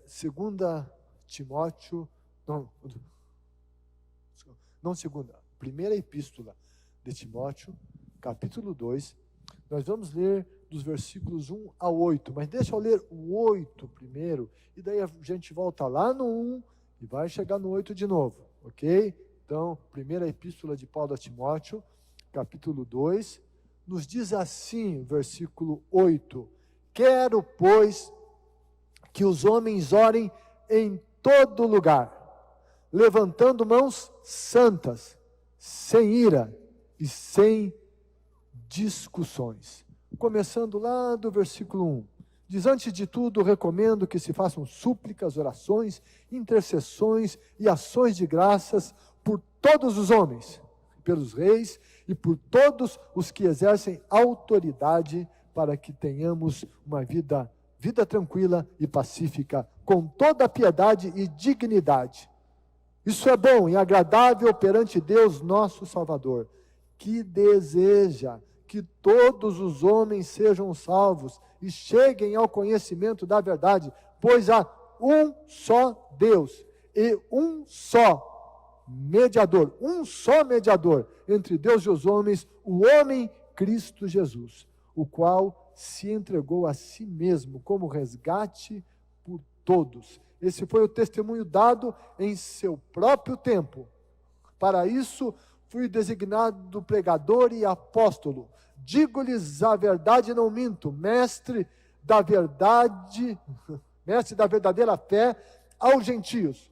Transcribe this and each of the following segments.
segunda Timóteo, não segunda, primeira epístola de Timóteo, capítulo 2, nós vamos ler dos versículos 1 ao 8, mas deixa eu ler o 8 primeiro, e daí a gente volta lá no 1 e vai chegar no 8 de novo, ok? Então, primeira epístola de Paulo a Timóteo, capítulo 2, nos diz assim, versículo 8, quero, pois, que os homens orem em todo lugar, levantando mãos santas, sem ira e sem discussões. Começando lá do versículo 1. Diz, antes de tudo, recomendo que se façam súplicas, orações, intercessões e ações de graças por todos os homens, pelos reis e por todos os que exercem autoridade, para que tenhamos uma vida tranquila e pacífica, com toda a piedade e dignidade. Isso é bom e agradável perante Deus, nosso Salvador, que deseja que todos os homens sejam salvos e cheguem ao conhecimento da verdade, pois há um só Deus e um só mediador entre Deus e os homens, o homem Cristo Jesus, o qual se entregou a si mesmo como resgate por todos. Esse foi o testemunho dado em seu próprio tempo. Para isso, fui designado pregador e apóstolo. Digo-lhes a verdade e não minto, mestre da verdadeira fé aos gentios.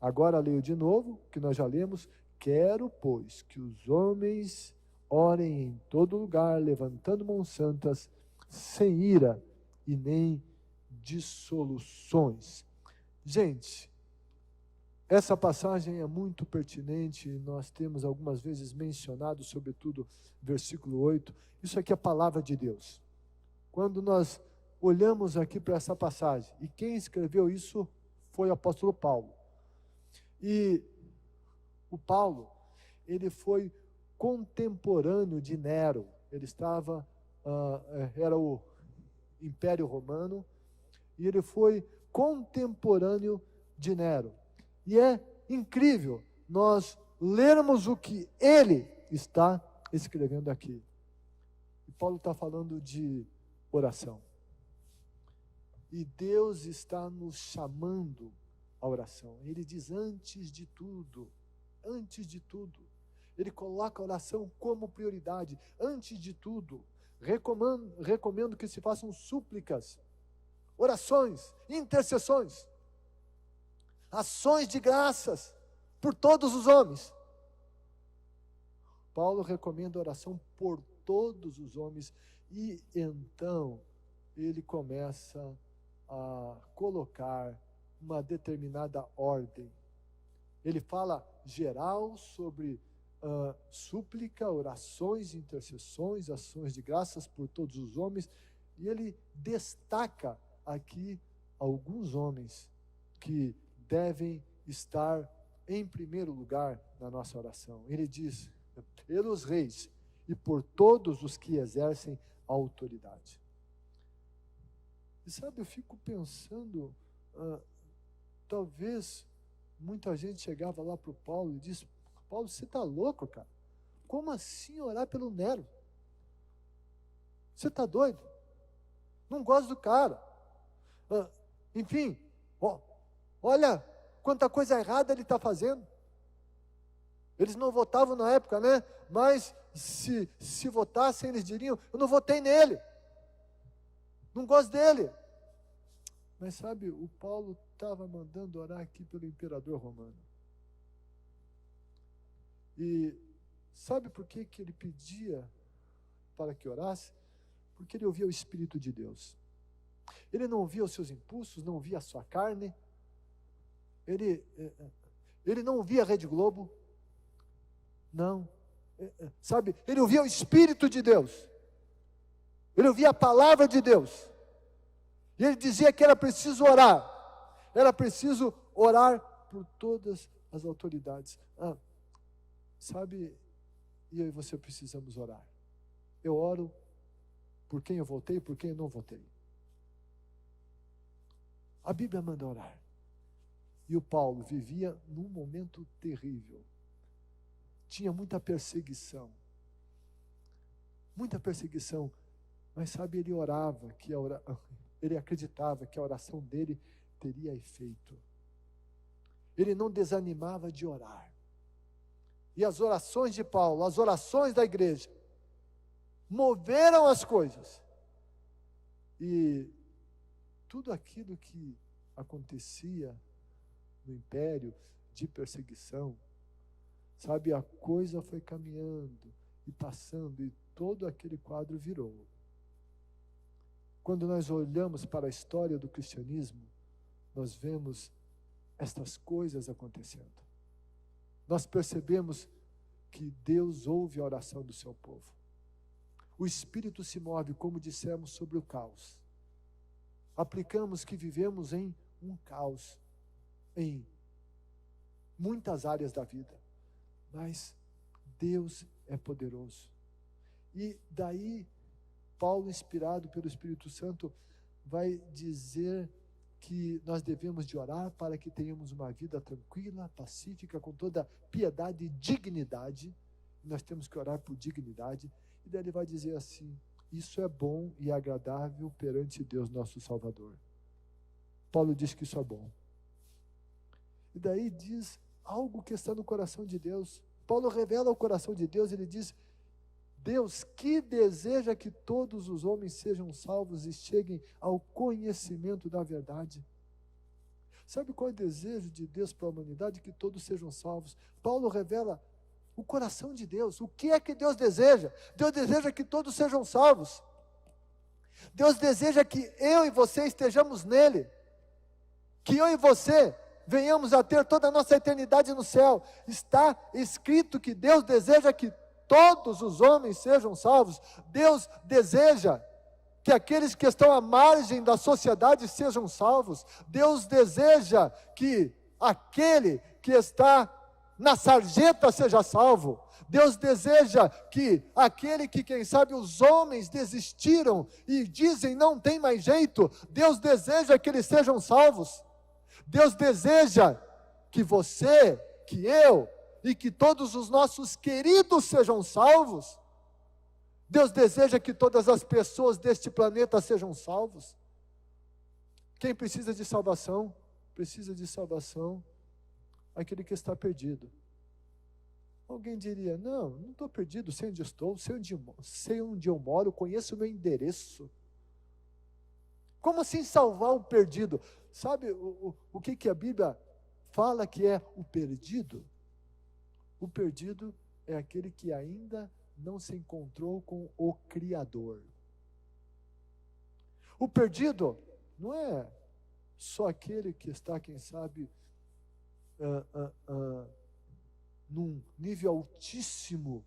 Agora leio de novo, que nós já lemos. Quero, pois, que os homens orem em todo lugar, levantando mãos santas, sem ira e nem dissoluções. Gente, essa passagem é muito pertinente, nós temos algumas vezes mencionado, sobretudo, versículo 8, isso aqui é a palavra de Deus. Quando nós olhamos aqui para essa passagem, e quem escreveu isso foi o apóstolo Paulo. E o Paulo, ele foi contemporâneo de Nero, ele estava, era o Império Romano, e ele foi contemporâneo de Nero. E é incrível nós lermos o que ele está escrevendo aqui. E Paulo está falando de oração. E Deus está nos chamando à oração. Ele diz, antes de tudo, ele coloca a oração como prioridade. Antes de tudo, recomendo que se façam súplicas, orações, intercessões, ações de graças por todos os homens. Paulo recomenda oração por todos os homens, e então ele começa a colocar uma determinada ordem. Ele fala geral sobre súplica, orações, intercessões, ações de graças por todos os homens, e ele destaca aqui alguns homens que devem estar em primeiro lugar na nossa oração. Ele diz, pelos reis e por todos os que exercem autoridade. E sabe, eu fico pensando, talvez muita gente chegava lá para o Paulo e disse, Paulo, você está louco, cara? Como assim orar pelo Nero? Você está doido? Não gosto do cara. Enfim, olha quanta coisa errada ele está fazendo. Eles não votavam na época, né? Mas se votassem, eles diriam, eu não votei nele. Não gosto dele. Mas sabe, o Paulo estava mandando orar aqui pelo imperador romano. E sabe por que ele pedia para que orasse? Porque ele ouvia o Espírito de Deus. Ele não via os seus impulsos, não via a sua carne. Ele não via a Rede Globo. Não. Sabe, ele ouvia o Espírito de Deus. Ele ouvia a palavra de Deus. E ele dizia que era preciso orar. Era preciso orar por todas as autoridades. Sabe, eu e você precisamos orar. Eu oro por quem eu votei e por quem eu não votei. A Bíblia manda orar. E o Paulo vivia num momento terrível. Tinha muita perseguição. Muita perseguição. Mas sabe, ele orava, ele acreditava que a oração dele teria efeito. Ele não desanimava de orar. E as orações de Paulo, as orações da igreja, moveram as coisas. E tudo aquilo que acontecia no império de perseguição, sabe, a coisa foi caminhando e passando, e todo aquele quadro virou. Quando nós olhamos para a história do cristianismo, nós vemos estas coisas acontecendo. Nós percebemos que Deus ouve a oração do seu povo. O Espírito se move, como dissemos, sobre o caos. Aplicamos que vivemos em um caos, em muitas áreas da vida, mas Deus é poderoso. E daí, Paulo, inspirado pelo Espírito Santo, vai dizer que nós devemos de orar para que tenhamos uma vida tranquila, pacífica, com toda piedade e dignidade. Nós temos que orar por dignidade. E daí ele vai dizer assim: isso é bom e agradável perante Deus nosso Salvador. Paulo diz que isso é bom. E daí diz algo que está no coração de Deus. Paulo revela o coração de Deus, ele diz: Deus que deseja que todos os homens sejam salvos e cheguem ao conhecimento da verdade. Sabe qual é o desejo de Deus para a humanidade? Que todos sejam salvos. Paulo revela o coração de Deus. O que é que Deus deseja? Deus deseja que todos sejam salvos. Deus deseja que eu e você estejamos nele. Que eu e você venhamos a ter toda a nossa eternidade no céu. Está escrito que Deus deseja que todos os homens sejam salvos. Deus deseja que aqueles que estão à margem da sociedade sejam salvos. Deus deseja que aquele que está na sarjeta seja salvo. Deus deseja que aquele que, quem sabe, os homens desistiram e dizem não tem mais jeito, Deus deseja que eles sejam salvos. Deus deseja que você, que eu e que todos os nossos queridos sejam salvos. Deus deseja que todas as pessoas deste planeta sejam salvos. Quem precisa de salvação? Precisa de salvação aquele que está perdido. Alguém diria: não estou perdido, sei onde estou, sei onde eu moro, conheço o meu endereço. Como assim salvar o perdido? Sabe o que a Bíblia fala que é o perdido? O perdido é aquele que ainda não se encontrou com o Criador. O perdido não é só aquele que está, quem sabe, num nível altíssimo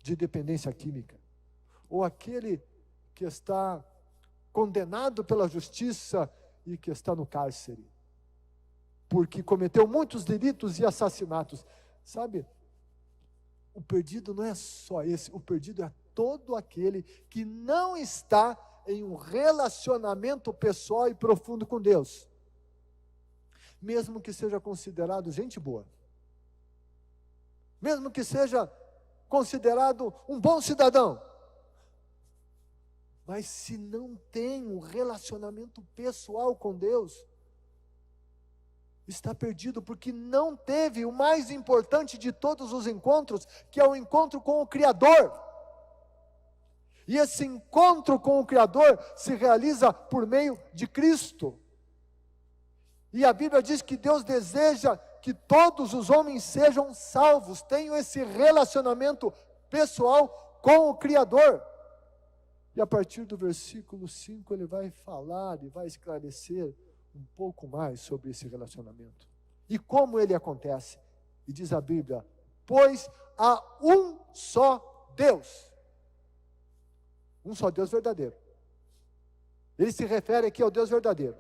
de dependência química, ou aquele que está condenado pela justiça e que está no cárcere, porque cometeu muitos delitos e assassinatos. Sabe, o perdido não é só esse, o perdido é todo aquele que não está em um relacionamento pessoal e profundo com Deus, mesmo que seja considerado gente boa, mesmo que seja considerado um bom cidadão, mas se não tem um relacionamento pessoal com Deus, está perdido, porque não teve o mais importante de todos os encontros, que é o encontro com o Criador. E esse encontro com o Criador se realiza por meio de Cristo. E a Bíblia diz que Deus deseja que todos os homens sejam salvos, tenham esse relacionamento pessoal com o Criador. E a partir do versículo 5 ele vai falar e vai esclarecer um pouco mais sobre esse relacionamento. E como ele acontece. E diz a Bíblia: pois há um só Deus. Um só Deus verdadeiro. Ele se refere aqui ao Deus verdadeiro.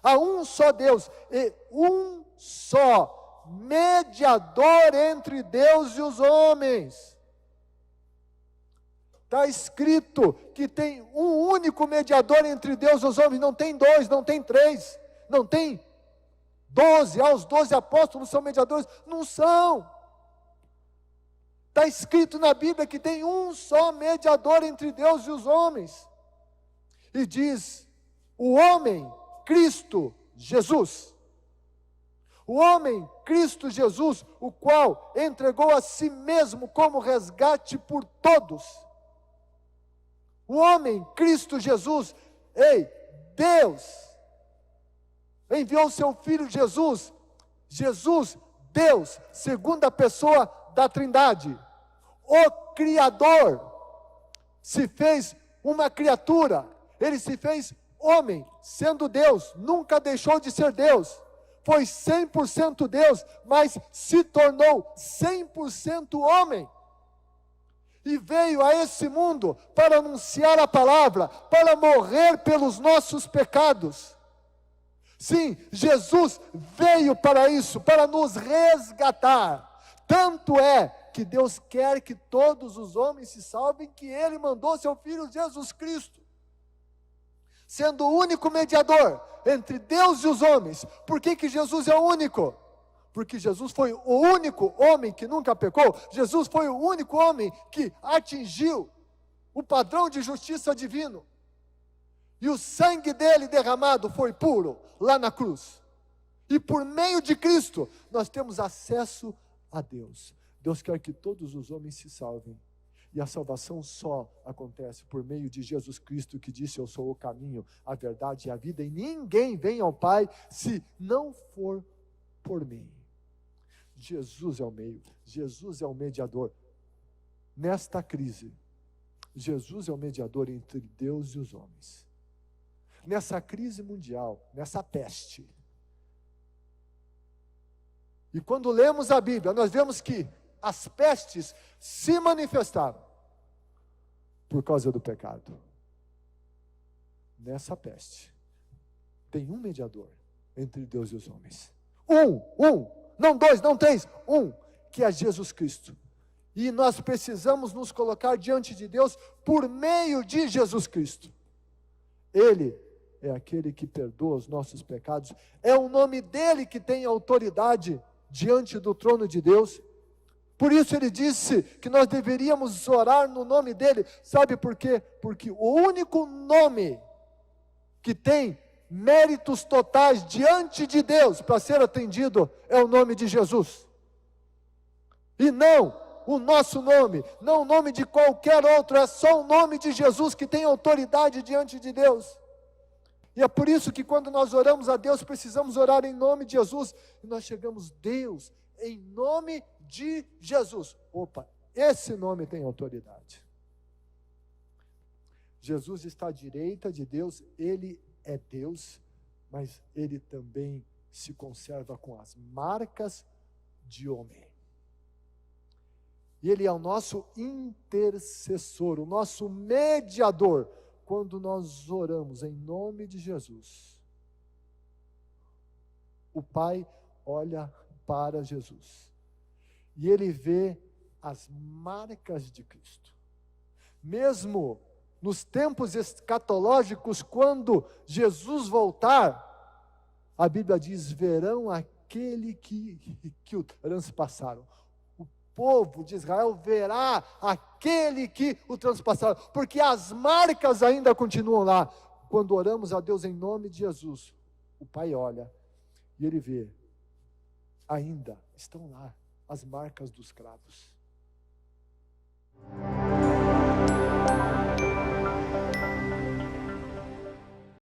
Há um só Deus e um só mediador entre Deus e os homens. Está escrito que tem um único mediador entre Deus e os homens, não tem dois, não tem três, não tem 12, os 12 apóstolos são mediadores, não são. Está escrito na Bíblia que tem um só mediador entre Deus e os homens, e diz, o homem, Cristo Jesus. O homem, Cristo Jesus, o qual entregou a si mesmo como resgate por todos. O homem, Cristo Jesus, Deus, enviou seu Filho Jesus, Deus, segunda pessoa da Trindade, o Criador, se fez uma criatura, ele se fez homem, sendo Deus, nunca deixou de ser Deus, foi 100% Deus, mas se tornou 100% homem, e veio a esse mundo para anunciar a palavra, para morrer pelos nossos pecados. Sim, Jesus veio para isso, para nos resgatar. Tanto é que Deus quer que todos os homens se salvem, que Ele mandou seu Filho Jesus Cristo, sendo o único mediador entre Deus e os homens. Por que Jesus é o único? Porque Jesus foi o único homem que nunca pecou. Jesus foi o único homem que atingiu o padrão de justiça divino. E o sangue dele derramado foi puro lá na cruz. E por meio de Cristo, nós temos acesso a Deus. Deus quer que todos os homens se salvem. E a salvação só acontece por meio de Jesus Cristo, que disse, eu sou o caminho, a verdade e a vida, e ninguém vem ao Pai se não for por mim. Jesus é o meio, Jesus é o mediador. Nesta crise, Jesus é o mediador entre Deus e os homens. Nessa crise mundial, nessa peste. E quando lemos a Bíblia, nós vemos que as pestes se manifestaram por causa do pecado. Nessa peste, tem um mediador entre Deus e os homens. Não dois, não três, que é Jesus Cristo. E nós precisamos nos colocar diante de Deus por meio de Jesus Cristo. Ele é aquele que perdoa os nossos pecados. É o nome dele que tem autoridade diante do trono de Deus. Por isso ele disse que nós deveríamos orar no nome dele. Sabe por quê? Porque o único nome que tem méritos totais diante de Deus para ser atendido é o nome de Jesus. E não o nosso nome, não o nome de qualquer outro, é só o nome de Jesus que tem autoridade diante de Deus. E é por isso que quando nós oramos a Deus, precisamos orar em nome de Jesus. E nós chegamos, Deus, em nome de Jesus. Opa, esse nome tem autoridade. Jesus está à direita de Deus, Ele é Deus, mas Ele também se conserva com as marcas de homem. E Ele é o nosso intercessor, o nosso mediador. Quando nós oramos em nome de Jesus, o Pai olha para Jesus e Ele vê as marcas de Cristo. Mesmo nos tempos escatológicos, quando Jesus voltar, a Bíblia diz, verão aquele que o transpassaram. O povo de Israel verá aquele que o transpassaram, porque as marcas ainda continuam lá. Quando oramos a Deus em nome de Jesus, o Pai olha e Ele vê, ainda estão lá as marcas dos cravos.